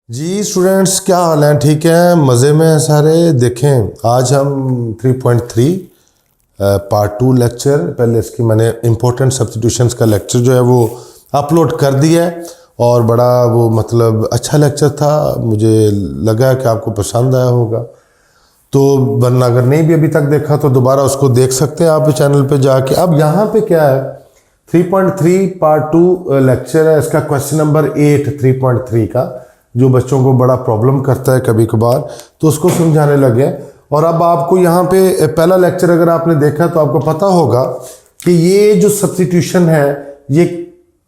जी students, क्या हाल है? ठीक है, मज़े में हैं सारे। देखें, आज हम 3.3 पार्ट 2 लेक्चर, पहले इसकी मैंने इम्पोर्टेंट सब्स्टिट्यूशंस का लेक्चर जो है वो अपलोड कर दिया है और बड़ा वो मतलब अच्छा लेक्चर था। मुझे लगा कि आपको पसंद आया होगा, तो वरना अगर नहीं भी अभी तक देखा तो दोबारा उसको देख सकते हैं आप चैनल पे जाके। अब यहाँ पे क्या है, 3.3 पार्ट 2 लेक्चर है। इसका क्वेश्चन नंबर 8 3.3 का, जो बच्चों को बड़ा प्रॉब्लम करता है कभी कभार, तो उसको समझाने लगे। और अब आपको यहाँ पे पहला लेक्चर अगर आपने देखा तो आपको पता होगा कि ये जो सब्स्टिट्यूशन है ये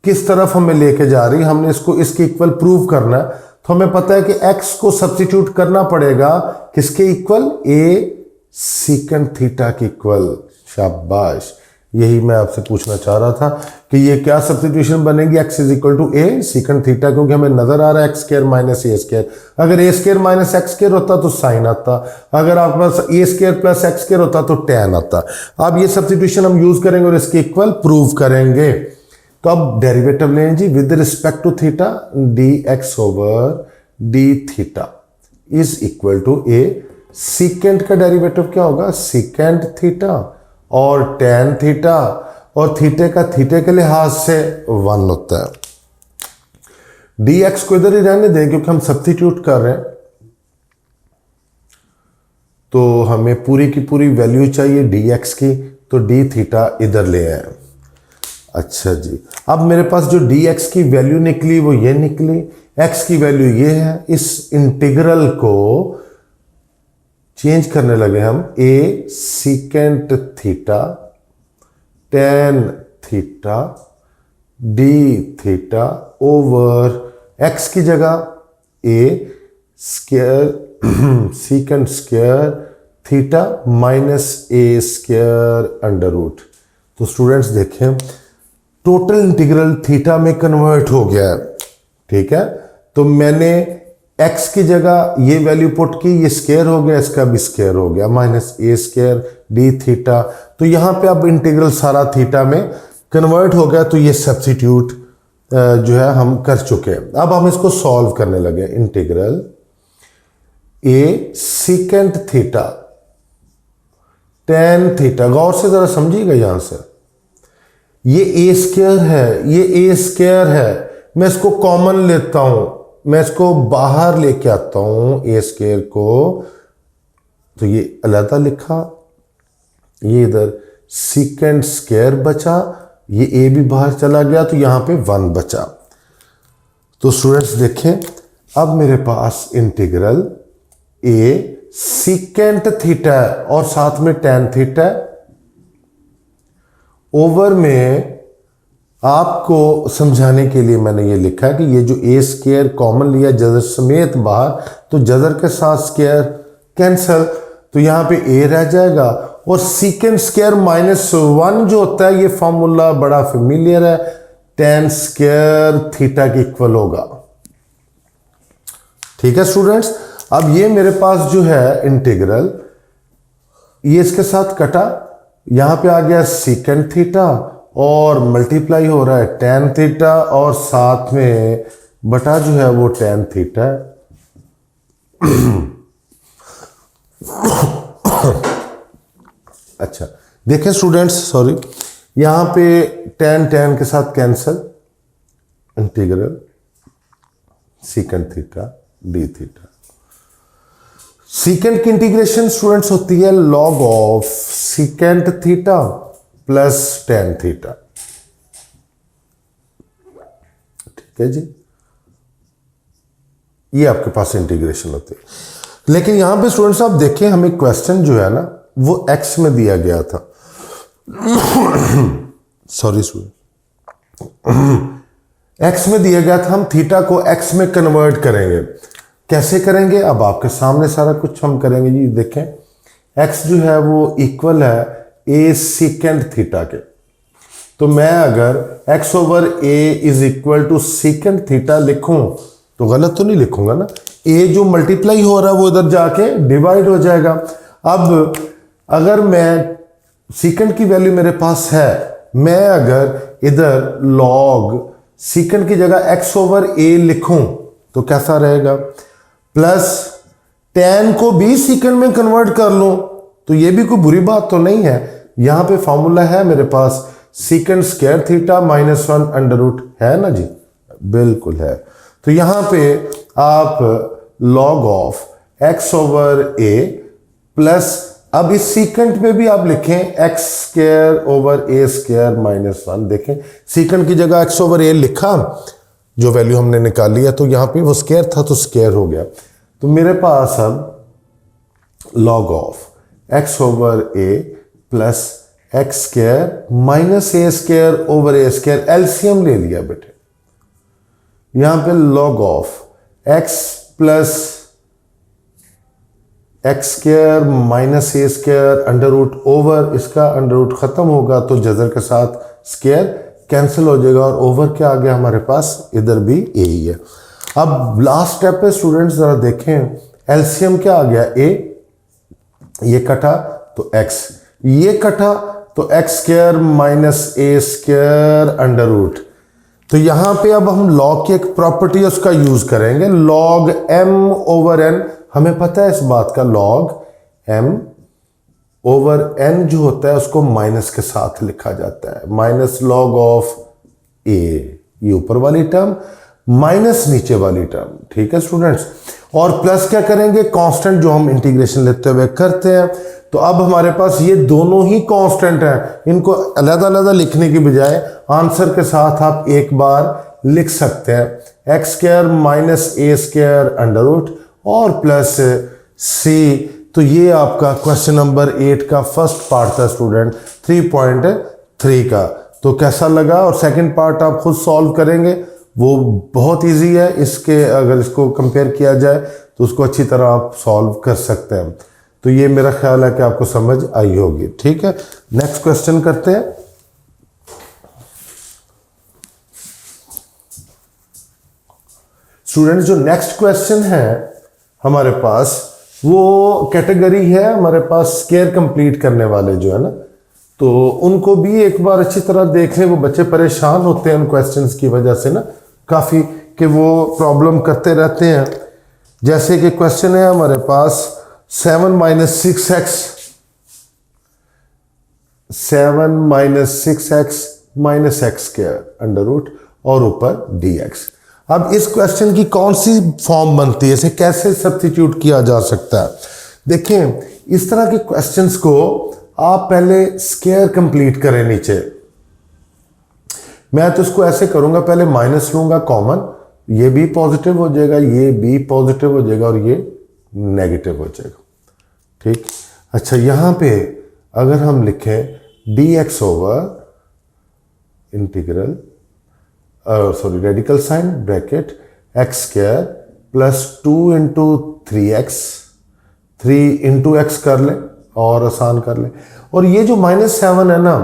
किस तरफ हमें लेके जा रही है। हमने इसको इसके इक्वल प्रूव करना है, तो हमें पता है कि x को सब्स्टिट्यूट करना पड़ेगा किसके इक्वल, a सीकेंट थीटा के इक्वल। शाबाश, यही मैं आपसे पूछना चाह रहा था कि ये क्या सब्स्टिट्यूशन बनेगी, x is equal to a secant theta, क्योंकि हमें नजर आ रहा है x square minus a square. अगर a square minus x square होता तो साइन आता, अगर आपके पास a square plus x square होता तो टैन आता। अब ये सब्स्टिट्यूशन हम यूज करेंगे और इसके इक्वल प्रूव करेंगे। तो अब डेरिवेटिव लें जी, with respect to theta d x over d theta is equal to a. Secant का डेरिवेटिव क्या होगा, सीकेंट थीटा और टैन थीटा, और थीटे का थीटे के लिहाज से 1 होता है। डी एक्स को इधर ही रहने दें क्योंकि हम सब्स्टिट्यूट कर रहे हैं, तो हमें पूरी की पूरी वैल्यू चाहिए डी एक्स की, तो डी थीटा इधर ले आए। अच्छा जी, अब मेरे पास जो डी एक्स की वैल्यू निकली वो ये निकली, एक्स की वैल्यू ये है। इस इंटीग्रल को चेंज करने लगे हम, a secant theta tan theta d theta over x की जगह a square secant square theta minus a square under root. तो स्टूडेंट्स देखें, टोटल इंटीग्रल थीटा में कन्वर्ट हो गया है, ठीक है। तो मैंने x की जगह ये वैल्यू पुट की, ये स्क्वायर हो गया, इसका भी स्क्वायर हो गया, minus a square D theta. तो यहाँ पे अब इंटीग्रल सारा थीटा में कन्वर्ट हो गया, तो ये सब्स्टिट्यूट जो है हम कर चुके हैं। अब हम इसको सॉल्व करने लगे। इंटीग्रल ए सीकेंट थीटा टेन थीटा, गौर से जरा समझिएगा यहां से, ये ए स्क्वायर है, ये ए स्क्वायर है, मैं इसको कॉमन लेता हूं, मैं इसको बाहर लेके आता हूं ए स्क्वायर को, तो ये अलग लिखा, ये इधर सीकेंट स्क्वायर बचा, ये ए भी बाहर चला गया, तो यहां पे 1 बचा। तो स्टूडेंट्स देखें, अब मेरे पास इंटीग्रल ए सीकेंट थीटा है और साथ में टैन थीटा है। ओवर में आपको समझाने के लिए मैंने ये लिखा है कि ये जो ए स्क्वायर कॉमन लिया जजर समेत बाहर, तो जजर के साथ स्क्वायर कैंसल, तो यहां पे ए रह जाएगा। और सीकेंट स्क्वायर माइनस 1 जो होता है, ये फॉर्मूला बड़ा फेमिलियर है, टेन स्क्वायर थीटा के इक्वल होगा। ठीक है स्टूडेंट्स, अब ये मेरे पास जो है इंटीग्रल, ये इसके साथ कटा, यहां पे आ गया सीकेंट थीटा और मल्टीप्लाई हो रहा है टैन थीटा, और साथ में बटा जो है वो टैन थीटा है। अच्छा देखें स्टूडेंट्स, सॉरी, यहां पे टैन टैन के साथ cancel, integral secant theta d theta. Secant की इंटीग्रेशन स्टूडेंट्स होती है log of secant theta plus tan theta, ठीक है जी, ये आपके पास इंटीग्रेशन होती है। लेकिन यहां पे स्टूडेंट्स आप देखें, हमें क्वेश्चन जो है ना वो x में दिया गया था। सॉरी स्टूडेंट, x में दिया गया था, हम थीटा को x में कन्वर्ट करेंगे। कैसे करेंगे, अब आपके सामने सारा कुछ हम करेंगे जी। देखें, x जो है वो इक्वल है ए सीकेंट थीटा के, तो मैं अगर x over a is equal to secant theta लिखूं तो गलत तो नहीं लिखूंगा ना, a जो मल्टीप्लाई हो रहा है वो इधर जाके डिवाइड हो जाएगा। अब अगर मैं सीकेंट की वैल्यू मेरे पास है, मैं अगर इधर लॉग सीकेंट की जगह x ओवर a लिखूं तो कैसा रहेगा, प्लस tan को भी सीकेंड में कन्वर्ट कर लो तो ये भी कोई बुरी बात तो नहीं है। यहां पे फॉर्मूला है मेरे पास secant square theta minus 1 under root, है ना जी, बिल्कुल है। तो यहां पे आप log of x over a plus, अब इस सीकेंट में भी आप लिखें x square over a square minus 1। देखें सीकेंट की जगह x ओवर a लिखा, जो वैल्यू हमने निकाली है, तो यहां पे वो स्क्वायर था तो स्क्वायर हो गया। तो मेरे पास अब log of x over a plus x square minus a square over a square, LCM ले लिया बेटे। यहां पे log of x plus x square minus a square under root over, इसका अंडर रूट खत्म होगा तो जजर के साथ स्क्वायर कैंसिल हो जाएगा और ओवर क्या आ गया हमारे पास, इधर भी a ही है। अब लास्ट स्टेप पे स्टूडेंट्स जरा देखें, एलसीएम क्या आ गया, a, ये कटा तो x, ये कटा तो x square minus a square under root. तो यहां पे अब हम लॉग की एक प्रॉपर्टी उसका यूज करेंगे, log m ओवर n। हमें पता है इस बात का, log m ओवर n जो होता है उसको माइनस के साथ लिखा जाता है, माइनस log ऑफ a, ये ऊपर वाली टर्म माइनस नीचे वाली टर्म, ठीक है स्टूडेंट्स। और प्लस क्या करेंगे, कांस्टेंट जो हम इंटीग्रेशन लेते हुए करते हैं। तो अब हमारे पास ये दोनों ही कांस्टेंट हैं, इनको अलग अलग लिखने की बजाय आंसर के साथ आप एक बार लिख सकते हैं, x square minus a square under root और प्लस c। तो ये आपका क्वेश्चन नंबर 8 का फर्स्ट पार्ट था स्टूडेंट 3.3 का। तो कैसा लगा, और सेकंड पार्ट आप खुद सॉल्व करेंगे, वो बहुत इजी है। इसके अगर इसको कंपेयर किया जाए तो उसको अच्छी तरह आप सॉल्व कर सकते हैं। तो ये मेरा ख्याल है कि आपको समझ आई होगी, ठीक है। नेक्स्ट क्वेश्चन करते हैं। स्टूडेंट जो नेक्स्ट क्वेश्चन है हमारे पास, वो कैटेगरी है हमारे पास स्क्वायर कंप्लीट करने वाले जो है ना, तो उनको भी एक बार अच्छी तरह देख लें। वो बच्चे परेशान होते हैं उन क्वेश्चंस की वजह से ना काफ़ी, कि वो प्रॉब्लम करते रहते हैं। जैसे कि क्वेश्चन है हमारे पास 7 minus 6x, 7 minus 6x minus x square under root और ऊपर dx। अब इस क्वेश्चन की कौन सी फॉर्म बनती है, इसे कैसे सब्स्टिट्यूट किया जा सकता है। देखें इस तरह के क्वेश्चंस को आप पहले स्क्वायर कंप्लीट करें नीचे। मैं तो इसको ऐसे करूंगा, पहले माइनस लूंगा कॉमन, ये भी पॉजिटिव हो जाएगा, ये भी पॉजिटिव हो जाएगा और ये नेगेटिव हो जाएगा, ठीक। अच्छा यहां पे अगर हम लिखें dx over integral sorry radical sign bracket x square plus 2 into 3x, 3 into x कर लें और आसान कर लें। और ये जो -7 है ना,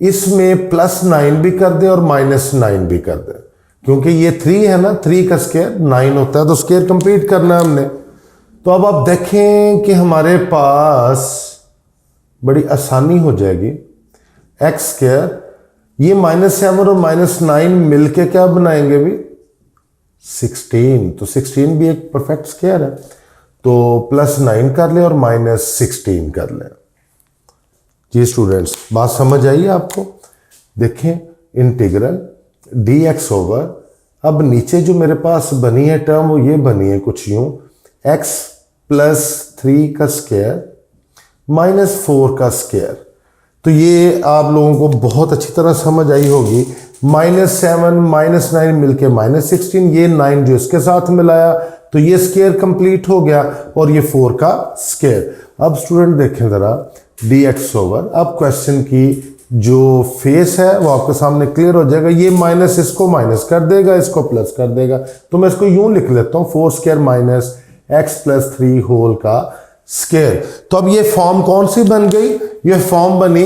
इसमें +9 भी कर दे और -9 भी कर दे, क्योंकि ये 3 है ना, 3 का स्क्वायर 9 होता है, तो स्क्वायर कंप्लीट करना है हमने। तो अब आप देखें कि हमारे पास बड़ी आसानी हो जाएगी, एक्स स्क्वायर, ये -7 और -9 मिलके क्या बनाएंगे भी 16, तो 16 भी एक परफेक्ट स्क्वायर है। तो +9 कर ले और -16 कर ले। जी स्टूडेंट्स बात समझ आई आपको। देखें इंटीग्रल dx ओवर, अब नीचे जो मेरे पास बनी है टर्म वो ये बनी है कुछ यूं, x प्लस 3 का स्क्वायर माइनस 4 का स्क्वायर। तो ये आप लोगों को बहुत अच्छी तरह समझ आई होगी। -7 -9 मिलके -16, ये 9 जो इसके साथ मिलाया तो ये स्क्वायर कंप्लीट हो गया और ये 4 का स्क्वायर। अब स्टूडेंट देखें ज़रा dx ओवर, अब क्वेश्चन की जो फेस है वो आपके सामने क्लियर हो जाएगा। ये माइनस इसको माइनस कर देगा, इसको प्लस कर देगा, तो मैं इसको यूं लिख लेता हूँ 4 square minus x plus 3 whole का स्क्वायर। तो अब ये फॉर्म कौन सी बन गई, ये फॉर्म बनी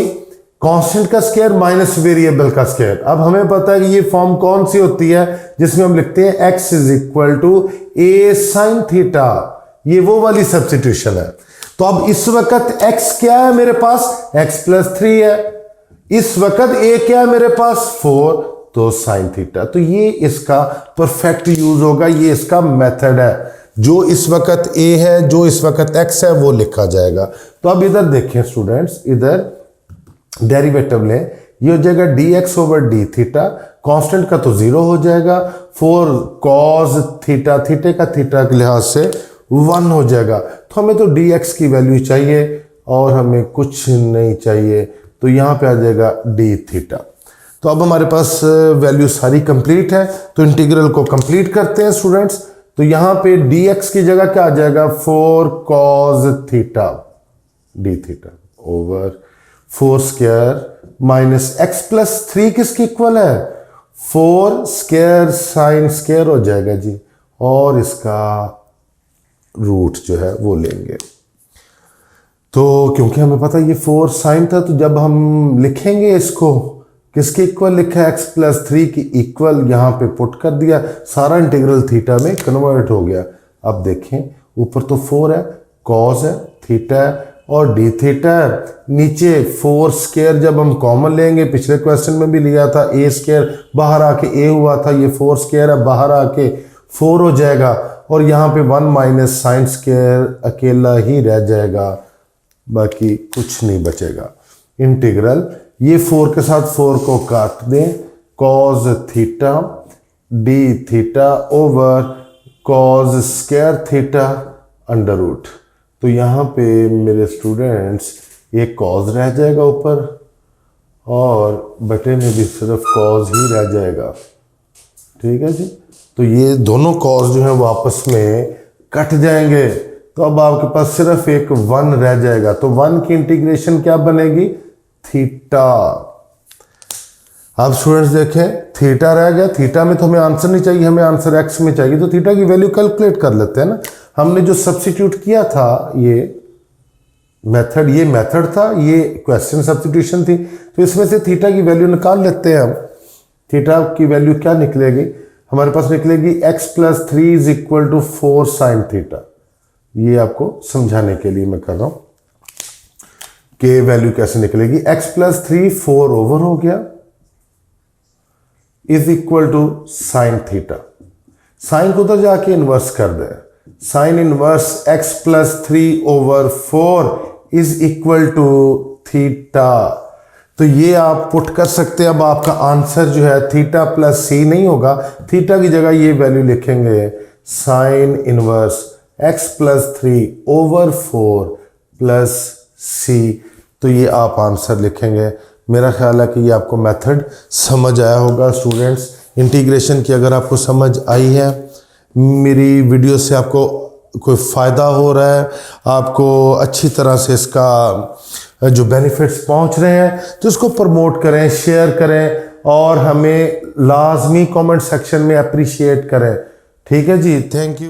कांस्टेंट का स्क्वायर माइनस वेरिएबल का स्क्वायर। अब हमें पता है कि ये फॉर्म कौन सी होती है जिसमें हम लिखते हैं x is equal to a sin theta, ये वो वाली सब्स्टिट्यूशन है। तो अब इस वक्त x क्या है मेरे पास, x प्लस 3 है, इस वक्त a क्या है मेरे पास 4, तो तो साइन थीटा। तो ये इसका परफेक्ट यूज होगा, ये इसका मेथड है। जो इस वक्त ए है, जो इस वक्त एक्स है, वो लिखा जाएगा। तो अब इधर देखें स्टूडेंट्स, इधर डेरिवेटिव लें, ये हो जाएगा D x over d theta, constant का तो 0 हो जाएगा, 4 कॉस थीटा, थीटे का थीटा के लिहाज से 1 हो जाएगा। तो हमें तो डी एक्स की वैल्यू चाहिए और हमें कुछ नहीं चाहिए, तो यहाँ पे आ जाएगा डी थीटा। तो अब हमारे पास वैल्यू सारी कंप्लीट है, तो इंटीग्रल को कंप्लीट करते हैं स्टूडेंट्स। तो यहाँ पे डी एक्स की जगह क्या आ जाएगा, 4 cos theta d theta over 4 square minus x plus 3 किसकी इक्वल है, 4 स्क्वायर साइन स्क्वायर हो जाएगा जी, और इसका रूट जो है वो लेंगे। तो क्योंकि हमें पता ये 4 साइन था, तो जब हम लिखेंगे इसको किसके इक्वल लिखा है, एक्स प्लस 3 की इक्वल यहाँ पे पुट कर दिया, सारा इंटीग्रल थीटा में कन्वर्ट हो गया। अब देखें ऊपर तो 4 है, कॉस है, थीटा है और डी थीटा है, नीचे 4 स्क्वायर जब हम कॉमन लेंगे, पिछले क्वेश्चन में भी लिया था, ए स्क्वायर बाहर आके ए हुआ था, ये 4 स्क्वायर है, बाहर आके 4 हो जाएगा, और यहाँ पे 1 माइनस साइन स्क्वायर अकेला ही रह जाएगा, बाकी कुछ नहीं बचेगा। इंटीग्रल ये 4 के साथ 4 को काट दें, cos theta d theta over cos square theta under root. तो यहाँ पे मेरे स्टूडेंट्स एक कॉस रह जाएगा ऊपर, और बटे में भी सिर्फ कॉस ही रह जाएगा। ठीक है जी, तो ये दोनों कॉस जो है वो आपस में कट जाएंगे, तो अब आपके पास सिर्फ एक 1 रह जाएगा। तो 1 की इंटीग्रेशन क्या बनेगी, थीटा। अब स्टूडेंट्स देखें, थीटा रह गया, थीटा में तो हमें आंसर नहीं चाहिए, हमें आंसर एक्स में चाहिए, तो थीटा की वैल्यू कैलकुलेट कर लेते हैं ना। हमने जो सब्स्टिट्यूट किया था, ये मेथड था, ये क्वेश्चन सब्स्टिट्यूशन थी, तो इसमें से थीटा की वैल्यू निकाल लेते हैं हम। थीटा की वैल्यू क्या निकलेगी, हमारे पास निकलेगी x plus 3 is equal to 4 sine theta. ये आपको समझाने के लिए मैं कर रहा हूं कि वैल्यू कैसे निकलेगी। x प्लस 3 4 ओवर हो गया is equal to sine theta. Sine को उधर जाके इन्वर्स कर दे, sine inverse x plus 3 over 4 is equal to theta. तो ये आप पुट कर सकते हैं। अब आपका आंसर जो है थीटा प्लस सी नहीं होगा, थीटा की जगह ये वैल्यू लिखेंगे sine inverse x plus 3 over 4 plus C. तो ये आप आंसर लिखेंगे। मेरा ख्याल है कि ये आपको मेथड समझ आया होगा स्टूडेंट्स। इंटीग्रेशन की अगर आपको समझ आई है, मेरी वीडियो से आपको कोई फ़ायदा हो रहा है, आपको अच्छी तरह से इसका जो बेनिफिट्स पहुंच रहे हैं, तो इसको प्रमोट करें, शेयर करें और हमें लाजमी कमेंट सेक्शन में अप्रिशिएट करें। ठीक है जी, थैंक यू।